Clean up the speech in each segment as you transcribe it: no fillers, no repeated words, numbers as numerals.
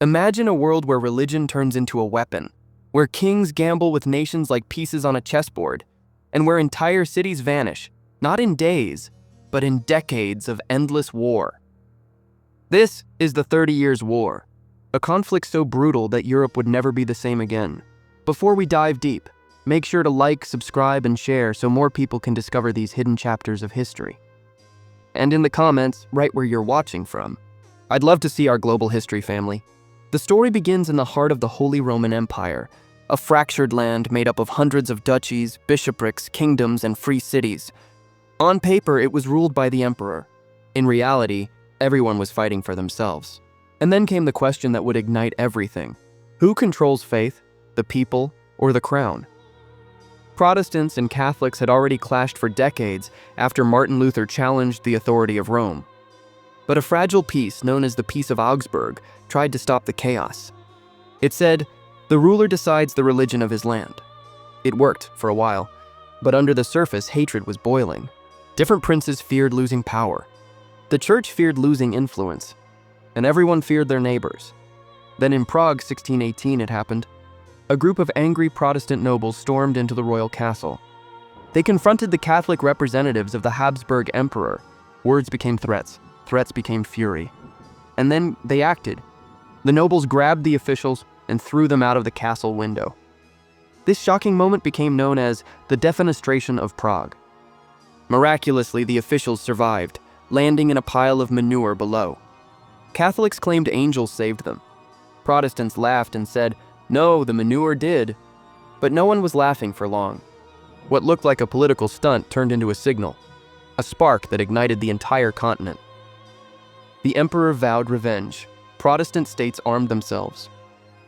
Imagine a world where religion turns into a weapon, where kings gamble with nations like pieces on a chessboard, and where entire cities vanish, not in days, but in decades of endless war. This is the 30 Years' War, a conflict so brutal that Europe would never be the same again. Before we dive deep, make sure to like, subscribe, and share so more people can discover these hidden chapters of history. And in the comments, write where you're watching from. I'd love to see our global history family. The story begins in the heart of the Holy Roman Empire, a fractured land made up of hundreds of duchies, bishoprics, kingdoms, and free cities. On paper, it was ruled by the emperor. In reality, everyone was fighting for themselves. And then came the question that would ignite everything. Who controls faith, the people, or the crown? Protestants and Catholics had already clashed for decades after Martin Luther challenged the authority of Rome. But a fragile peace known as the Peace of Augsburg tried to stop the chaos. It said, the ruler decides the religion of his land. It worked for a while, but under the surface, hatred was boiling. Different princes feared losing power. The church feared losing influence, and everyone feared their neighbors. Then in Prague, 1618, it happened. A group of angry Protestant nobles stormed into the royal castle. They confronted the Catholic representatives of the Habsburg emperor. Words became threats. Threats became fury. And then they acted. The nobles grabbed the officials and threw them out of the castle window. This shocking moment became known as the Defenestration of Prague. Miraculously, the officials survived, landing in a pile of manure below. Catholics claimed angels saved them. Protestants laughed and said, no, the manure did. But no one was laughing for long. What looked like a political stunt turned into a signal, a spark that ignited the entire continent. The emperor vowed revenge. Protestant states armed themselves.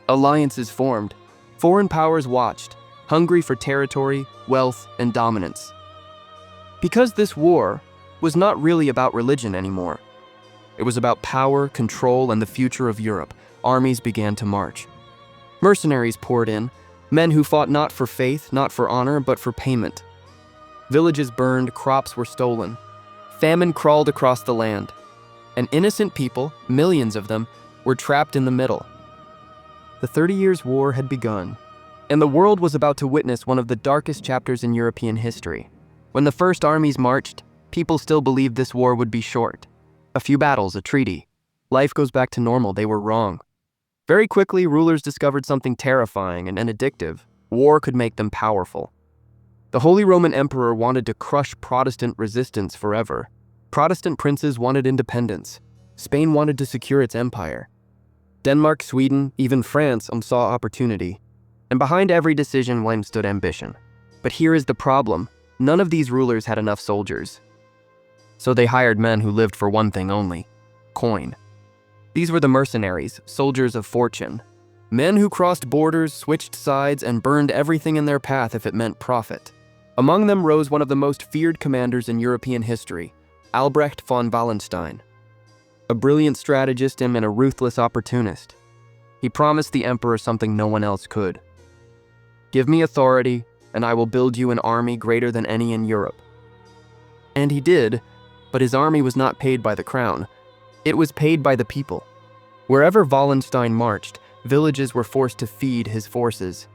Alliances formed. Foreign powers watched, hungry for territory, wealth, and dominance. Because this war was not really about religion anymore. It was about power, control, and the future of Europe. Armies began to march. Mercenaries poured in, men who fought not for faith, not for honor, but for payment. Villages burned, crops were stolen. Famine crawled across the land. And innocent people, millions of them, were trapped in the middle. The 30 Years' War had begun, and the world was about to witness one of the darkest chapters in European history. When the first armies marched, people still believed this war would be short. A few battles, a treaty. Life goes back to normal. They were wrong. Very quickly, rulers discovered something terrifying and addictive. War could make them powerful. The Holy Roman Emperor wanted to crush Protestant resistance forever. Protestant princes wanted independence. Spain wanted to secure its empire. Denmark, Sweden, even France saw opportunity. And behind every decision stood ambition. But here is the problem. None of these rulers had enough soldiers. So they hired men who lived for one thing only: coin. These were the mercenaries, soldiers of fortune. Men who crossed borders, switched sides, and burned everything in their path if it meant profit. Among them rose one of the most feared commanders in European history, Albrecht von Wallenstein. A brilliant strategist and a ruthless opportunist. He promised the emperor something no one else could. Give me authority, and I will build you an army greater than any in Europe. And he did, but his army was not paid by the crown. It was paid by the people. Wherever Wallenstein marched, villages were forced to feed his forces.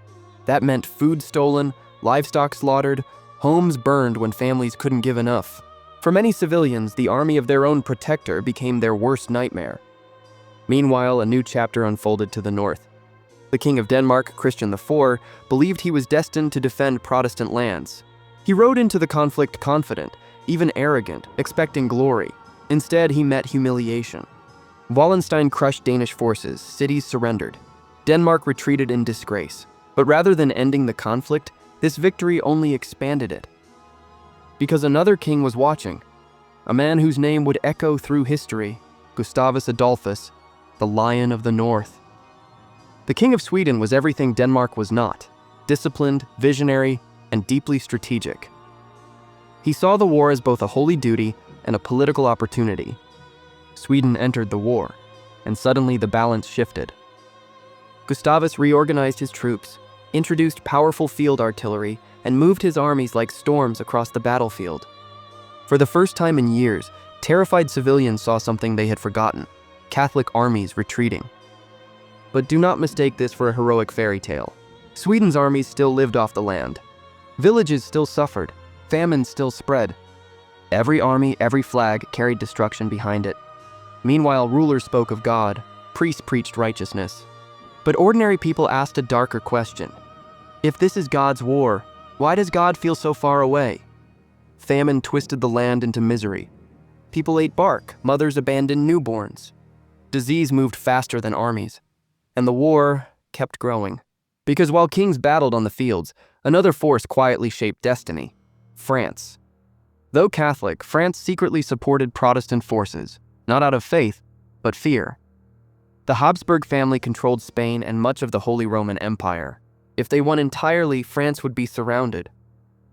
That meant food stolen, livestock slaughtered, homes burned when families couldn't give enough. For many civilians, the army of their own protector became their worst nightmare. Meanwhile, a new chapter unfolded to the north. The King of Denmark, Christian IV, believed he was destined to defend Protestant lands. He rode into the conflict confident, even arrogant, expecting glory. Instead, he met humiliation. Wallenstein crushed Danish forces, cities surrendered. Denmark retreated in disgrace. But rather than ending the conflict, this victory only expanded it. Because another king was watching, a man whose name would echo through history, Gustavus Adolphus, the Lion of the North. The King of Sweden was everything Denmark was not: disciplined, visionary, and deeply strategic. He saw the war as both a holy duty and a political opportunity. Sweden entered the war, and suddenly the balance shifted. Gustavus reorganized his troops, introduced powerful field artillery, and moved his armies like storms across the battlefield. For the first time in years, terrified civilians saw something they had forgotten: Catholic armies retreating. But do not mistake this for a heroic fairy tale. Sweden's armies still lived off the land. Villages still suffered. Famine still spread. Every army, every flag carried destruction behind it. Meanwhile, rulers spoke of God, priests preached righteousness. But ordinary people asked a darker question. If this is God's war, why does God feel so far away? Famine twisted the land into misery. People ate bark, mothers abandoned newborns. Disease moved faster than armies. And the war kept growing. Because while kings battled on the fields, another force quietly shaped destiny: France. Though Catholic, France secretly supported Protestant forces, not out of faith, but fear. The Habsburg family controlled Spain and much of the Holy Roman Empire. If they won entirely, France would be surrounded.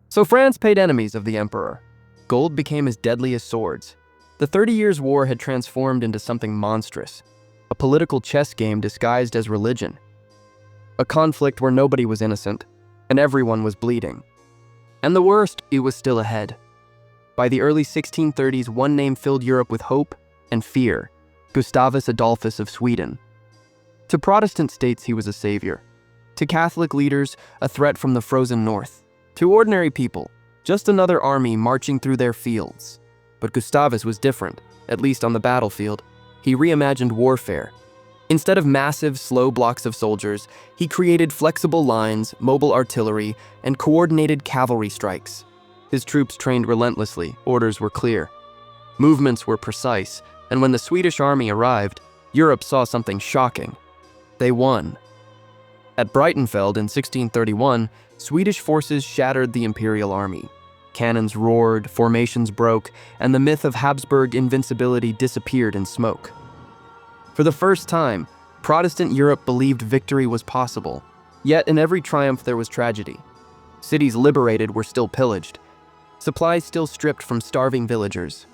So France paid enemies of the emperor. Gold became as deadly as swords. The 30 Years' War had transformed into something monstrous, a political chess game disguised as religion. A conflict where nobody was innocent, and everyone was bleeding. And the worst, it was still ahead. By the early 1630s, one name filled Europe with hope and fear: Gustavus Adolphus of Sweden. To Protestant states, he was a savior. To Catholic leaders, a threat from the frozen north. To ordinary people, just another army marching through their fields. But Gustavus was different, at least on the battlefield. He reimagined warfare. Instead of massive, slow blocks of soldiers, he created flexible lines, mobile artillery, and coordinated cavalry strikes. His troops trained relentlessly, orders were clear. Movements were precise, and when the Swedish army arrived, Europe saw something shocking. They won. At Breitenfeld in 1631, Swedish forces shattered the imperial army. Cannons roared, formations broke, and the myth of Habsburg invincibility disappeared in smoke. For the first time, Protestant Europe believed victory was possible. Yet in every triumph there was tragedy. Cities liberated were still pillaged. Supplies still stripped from starving villagers.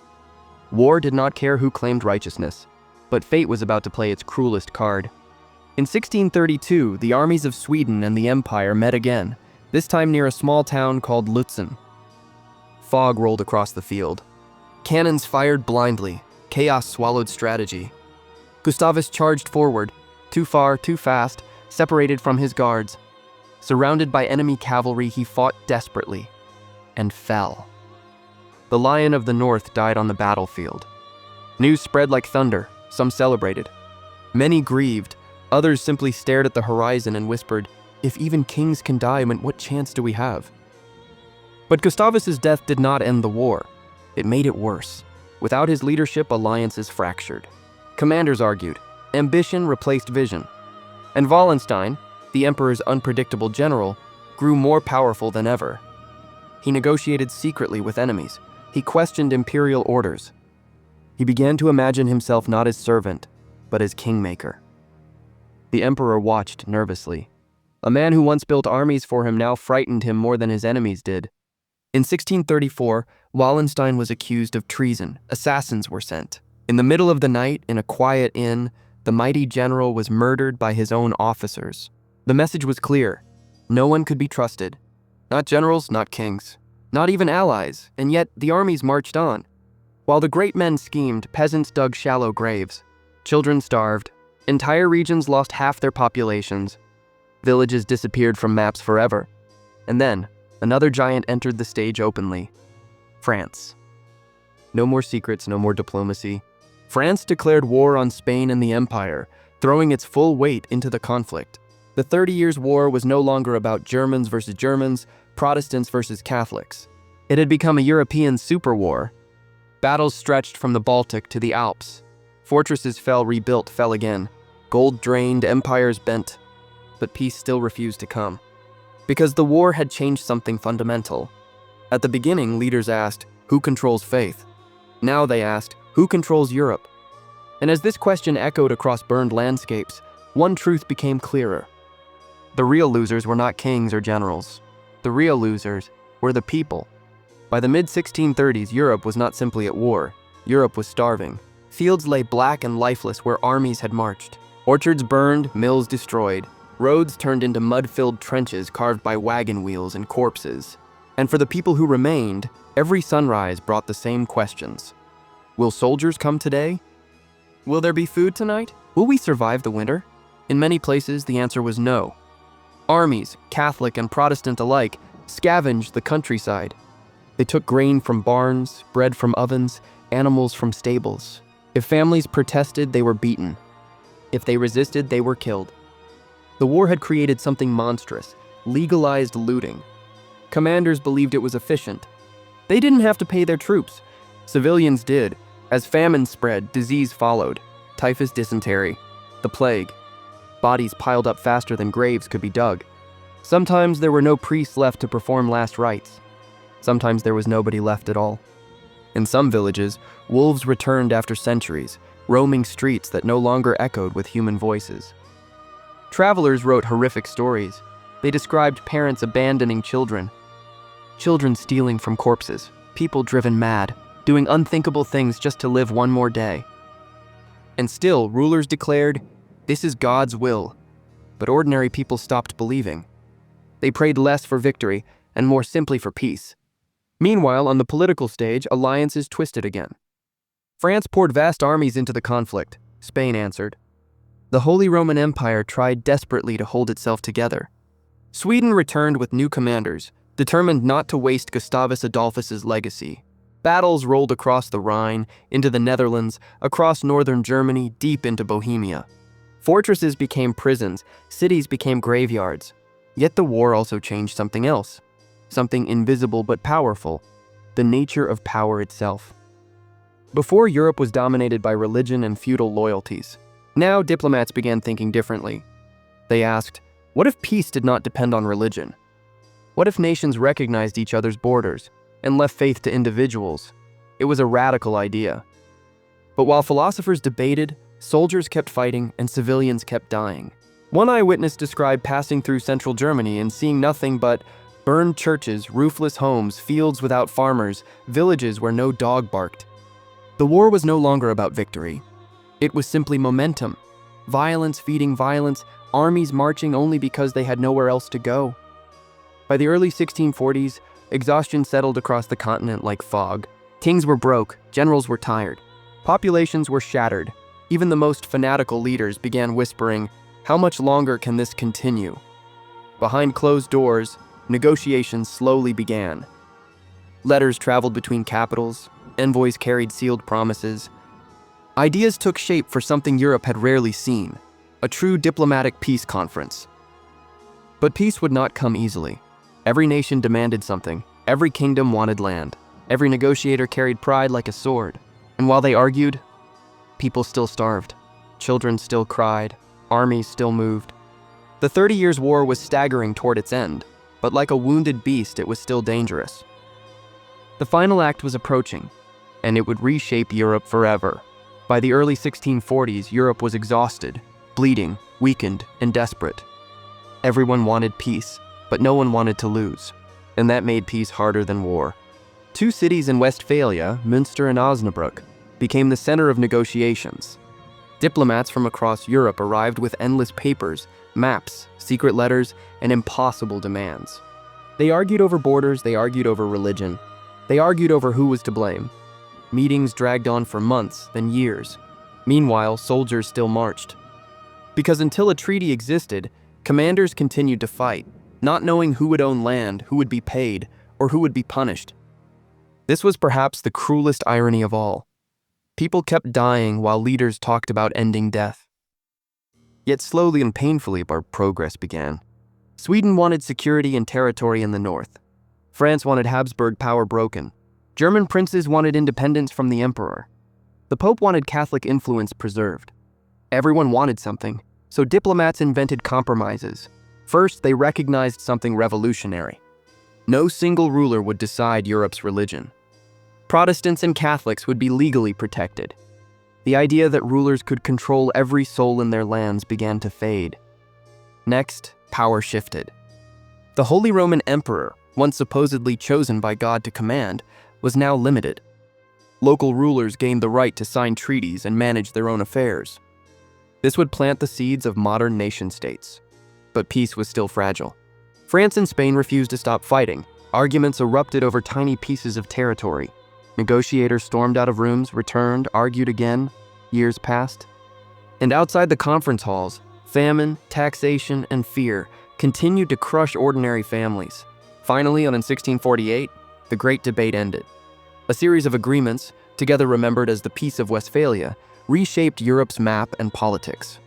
War did not care who claimed righteousness, but fate was about to play its cruelest card. In 1632, the armies of Sweden and the Empire met again, this time near a small town called Lutzen. Fog rolled across the field. Cannons fired blindly. Chaos swallowed strategy. Gustavus charged forward, too far, too fast, separated from his guards. Surrounded by enemy cavalry, he fought desperately and fell. The Lion of the North died on the battlefield. News spread like thunder. Some celebrated. Many grieved. Others simply stared at the horizon and whispered, "If even kings can die, what chance do we have?" But Gustavus's death did not end the war. It made it worse. Without his leadership, alliances fractured. Commanders argued. Ambition replaced vision. And Wallenstein, the emperor's unpredictable general, grew more powerful than ever. He negotiated secretly with enemies. He questioned imperial orders. He began to imagine himself not as servant, but as kingmaker. The emperor watched nervously. A man who once built armies for him now frightened him more than his enemies did. In 1634, Wallenstein was accused of treason. Assassins were sent. In the middle of the night, in a quiet inn, the mighty general was murdered by his own officers. The message was clear. No one could be trusted. Not generals, not kings, not even allies, and yet the armies marched on. While the great men schemed, peasants dug shallow graves. Children starved. Entire regions lost half their populations. Villages disappeared from maps forever. And then, another giant entered the stage openly: France. No more secrets, no more diplomacy. France declared war on Spain and the Empire, throwing its full weight into the conflict. The 30 Years' War was no longer about Germans versus Germans, Protestants versus Catholics. It had become a European superwar. Battles stretched from the Baltic to the Alps. Fortresses fell, rebuilt, fell again. Gold drained, empires bent. But peace still refused to come. Because the war had changed something fundamental. At the beginning, leaders asked, who controls faith? Now they asked, who controls Europe? And as this question echoed across burned landscapes, one truth became clearer. The real losers were not kings or generals. The real losers were the people. By the mid-1630s, Europe was not simply at war. Europe was starving. Fields lay black and lifeless where armies had marched. Orchards burned, mills destroyed. Roads turned into mud-filled trenches carved by wagon wheels and corpses. And for the people who remained, every sunrise brought the same questions. Will soldiers come today? Will there be food tonight? Will we survive the winter? In many places, the answer was no. Armies, Catholic and Protestant alike, scavenged the countryside. They took grain from barns, bread from ovens, animals from stables. If families protested, they were beaten. If they resisted, they were killed. The war had created something monstrous, legalized looting. Commanders believed it was efficient. They didn't have to pay their troops. Civilians did. As famine spread, disease followed. Typhus, dysentery, the plague. Bodies piled up faster than graves could be dug. Sometimes there were no priests left to perform last rites. Sometimes there was nobody left at all. In some villages, wolves returned after centuries, roaming streets that no longer echoed with human voices. Travelers wrote horrific stories. They described parents abandoning children, children stealing from corpses, people driven mad, doing unthinkable things just to live one more day. And still, rulers declared, "This is God's will." But ordinary people stopped believing. They prayed less for victory and more simply for peace. Meanwhile, on the political stage, alliances twisted again. France poured vast armies into the conflict. Spain answered. The Holy Roman Empire tried desperately to hold itself together. Sweden returned with new commanders, determined not to waste Gustavus Adolphus's legacy. Battles rolled across the Rhine, into the Netherlands, across northern Germany, deep into Bohemia. Fortresses became prisons, cities became graveyards. Yet the war also changed something else, something invisible but powerful, the nature of power itself. Before, Europe was dominated by religion and feudal loyalties. Now diplomats began thinking differently. They asked, what if peace did not depend on religion? What if nations recognized each other's borders and left faith to individuals? It was a radical idea. But while philosophers debated, soldiers kept fighting and civilians kept dying. One eyewitness described passing through central Germany and seeing nothing but burned churches, roofless homes, fields without farmers, villages where no dog barked. The war was no longer about victory. It was simply momentum. Violence feeding violence, armies marching only because they had nowhere else to go. By the early 1640s, exhaustion settled across the continent like fog. Kings were broke, generals were tired, populations were shattered. Even the most fanatical leaders began whispering, how much longer can this continue? Behind closed doors, negotiations slowly began. Letters traveled between capitals, envoys carried sealed promises. Ideas took shape for something Europe had rarely seen, a true diplomatic peace conference. But peace would not come easily. Every nation demanded something, every kingdom wanted land, every negotiator carried pride like a sword. And while they argued, people still starved, children still cried, armies still moved. The 30 Years' War was staggering toward its end, but like a wounded beast, it was still dangerous. The final act was approaching, and it would reshape Europe forever. By the early 1640s, Europe was exhausted, bleeding, weakened, and desperate. Everyone wanted peace, but no one wanted to lose, and that made peace harder than war. Two cities in Westphalia, Münster and Osnabrück, became the center of negotiations. Diplomats from across Europe arrived with endless papers, maps, secret letters, and impossible demands. They argued over borders, they argued over religion, they argued over who was to blame. Meetings dragged on for months, then years. Meanwhile, soldiers still marched. Because until a treaty existed, commanders continued to fight, not knowing who would own land, who would be paid, or who would be punished. This was perhaps the cruelest irony of all. People kept dying while leaders talked about ending death. Yet slowly and painfully, our progress began. Sweden wanted security and territory in the north. France wanted Habsburg power broken. German princes wanted independence from the emperor. The Pope wanted Catholic influence preserved. Everyone wanted something, so diplomats invented compromises. First, they recognized something revolutionary. No single ruler would decide Europe's religion. Protestants and Catholics would be legally protected. The idea that rulers could control every soul in their lands began to fade. Next, power shifted. The Holy Roman Emperor, once supposedly chosen by God to command, was now limited. Local rulers gained the right to sign treaties and manage their own affairs. This would plant the seeds of modern nation-states. But peace was still fragile. France and Spain refused to stop fighting. Arguments erupted over tiny pieces of territory. Negotiators stormed out of rooms, returned, argued again. Years passed. And outside the conference halls, Famine, taxation, and fear continued to crush ordinary families. Finally, in 1648, the Great Debate ended. A series of agreements, together remembered as the Peace of Westphalia, reshaped Europe's map and politics.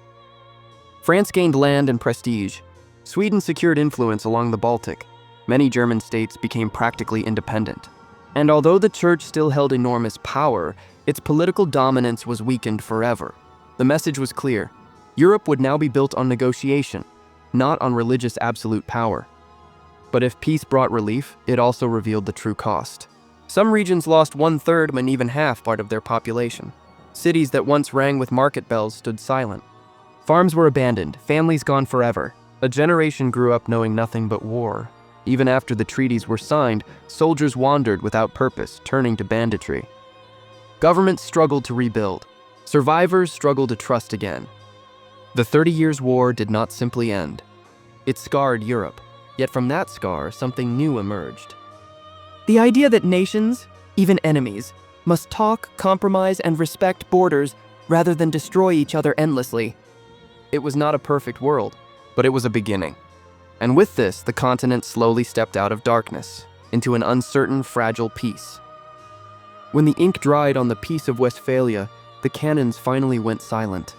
France gained land and prestige. Sweden secured influence along the Baltic. Many German states became practically independent. And although the Church still held enormous power, its political dominance was weakened forever. The message was clear: Europe would now be built on negotiation, not on religious absolute power. But if peace brought relief, it also revealed the true cost. Some regions lost 1/3 and even half part of their population. Cities that once rang with market bells stood silent. Farms were abandoned, families gone forever. A generation grew up knowing nothing but war. Even after the treaties were signed, soldiers wandered without purpose, turning to banditry. Governments struggled to rebuild. Survivors struggled to trust again. The 30 Years' War did not simply end. It scarred Europe, yet from that scar, something new emerged. The idea that nations, even enemies, must talk, compromise, and respect borders rather than destroy each other endlessly. It was not a perfect world, but it was a beginning. And with this, the continent slowly stepped out of darkness into an uncertain, fragile peace. When the ink dried on the Peace of Westphalia, the cannons finally went silent.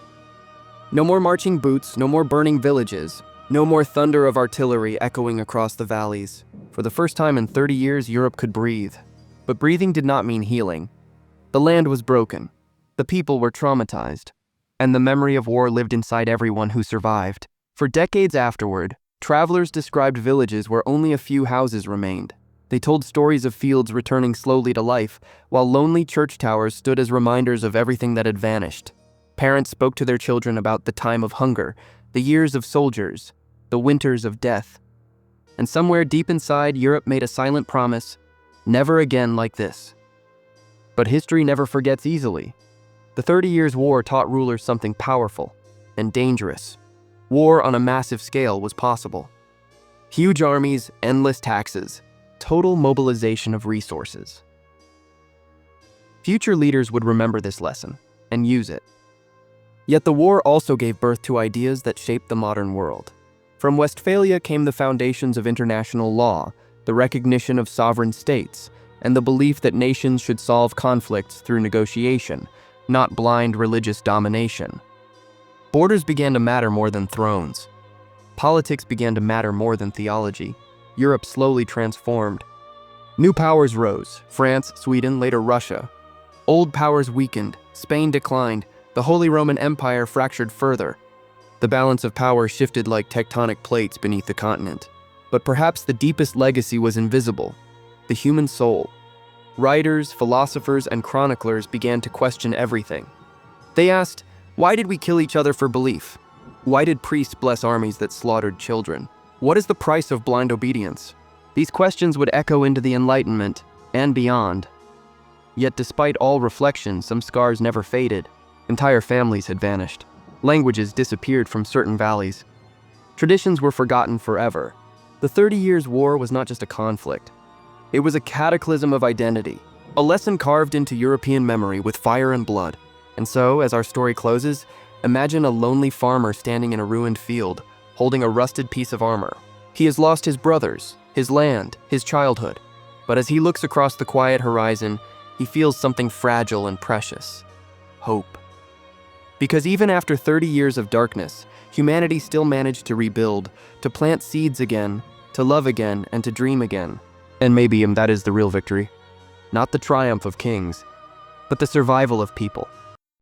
No more marching boots, no more burning villages, no more thunder of artillery echoing across the valleys. For the first time in 30 years, Europe could breathe. But breathing did not mean healing. The land was broken. The people were traumatized. And the memory of war lived inside everyone who survived. For decades afterward, travelers described villages where only a few houses remained. They told stories of fields returning slowly to life, while lonely church towers stood as reminders of everything that had vanished. Parents spoke to their children about the time of hunger, the years of soldiers, the winters of death. And somewhere deep inside, Europe made a silent promise: never again like this. But history never forgets easily. The 30 Years' War taught rulers something powerful and dangerous. War on a massive scale was possible. Huge armies, endless taxes, total mobilization of resources. Future leaders would remember this lesson and use it. Yet the war also gave birth to ideas that shaped the modern world. From Westphalia came the foundations of international law, the recognition of sovereign states, and the belief that nations should solve conflicts through negotiation, not blind religious domination. Borders began to matter more than thrones. Politics began to matter more than theology. Europe slowly transformed. New powers rose: France, Sweden, later Russia. Old powers weakened, Spain declined, the Holy Roman Empire fractured further. The balance of power shifted like tectonic plates beneath the continent. But perhaps the deepest legacy was invisible: the human soul. Writers, philosophers, and chroniclers began to question everything. They asked, why did we kill each other for belief? Why did priests bless armies that slaughtered children? What is the price of blind obedience? These questions would echo into the Enlightenment and beyond. Yet despite all reflection, some scars never faded. Entire families had vanished. Languages disappeared from certain valleys. Traditions were forgotten forever. The 30 Years' War was not just a conflict. It was a cataclysm of identity, a lesson carved into European memory with fire and blood. And so, as our story closes, imagine a lonely farmer standing in a ruined field, holding a rusted piece of armor. He has lost his brothers, his land, his childhood. But as he looks across the quiet horizon, he feels something fragile and precious: hope. Because even after 30 years of darkness, humanity still managed to rebuild, to plant seeds again, to love again, and to dream again. And maybe that is the real victory. Not the triumph of kings, but the survival of people.